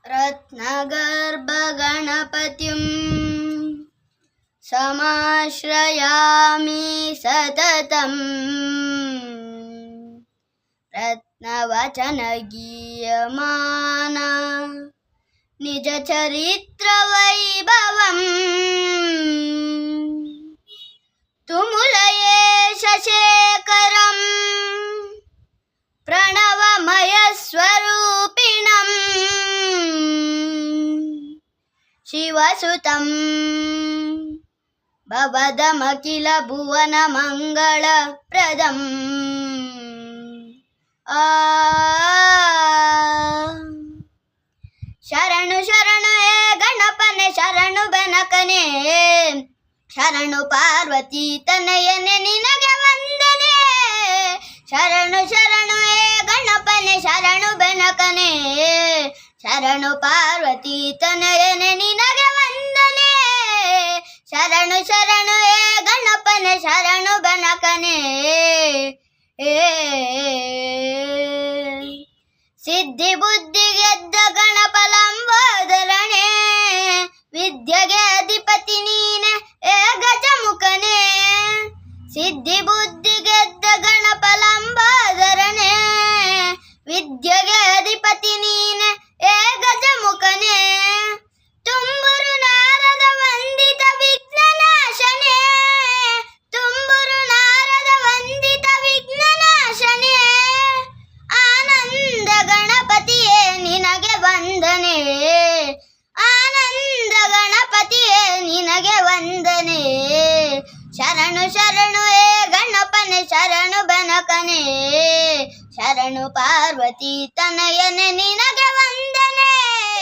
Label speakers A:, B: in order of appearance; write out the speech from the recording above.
A: रत्नगर्भगणपतिं समाश्रयामि सततम् रत्नवचनगीयमान निजचरित्रवैभवम् तुमुलये शशेखरम् प्रणवमयस्वरूपिणम् शिवसुतं भवदमखिल भुवनमङ्गलप्रदम् ಶರಣು ಶರಣು ಹೇ ಗಣಪನೆ ಶರಣು ಬೆನಕನೆ ಶರಣು ಪಾರ್ವತಿ ತನಯನೆ ನಿನಗೆ ವಂದನೆ ಶರಣು ಶರಣು ಹೇ ಗಣಪನೆ ಶರಣು ಬೆನಕನೆ ಶರಣು ಪಾರ್ವತಿ ತನಯನೆ ನಿನಗೆ ವಂದನೆ ಶರಣು ಶರಣು ಹೇ ಗಣಪನೆ ಶರಣು ಬೆನಕನೆ ಸಿದ್ಧಿ ಬುದ್ಧಿ ಗೆದ್ದ ಗಣಪಲಂಬೋದರನೆ ವಿದ್ಯೆಗೆ ಅಧಿಪತಿ ನೀನೆ ಏ ಗಜಮುಖನೆ ಸಿದ್ಧಿ ಬುದ್ಧಿ ಗೆದ್ದ ಗಣಪಲಂಬೋದರನೆ ವಿದ್ಯೆಗೆ ಅಧಿಪತಿ ನೀನೆ ಏ ಗಜಮುಖನೆ ತುಂಬುರು ನಾರದ ವಂದಿತ ವಿಘ್ನನಾಶನೆ ತುಂಬುರು ನಾರದ ವಂದಿತ ವಿಘ್ನನಾಶನೆ ಆನಂದ ಗಣಪತಿಯೇ ನಿನಗೆ ವಂದನೆ ಆನಂದ ಗಣಪತಿಯೇ ನಿನಗೆ ವಂದನೆ ಶರಣು ಶರಣು ಹೇ ಗಣಪನೆ ಶರಣು ಬೆನಕನೆ ಶರಣು ಪಾರ್ವತಿ ತನಯನೆ ನಿನಗೆ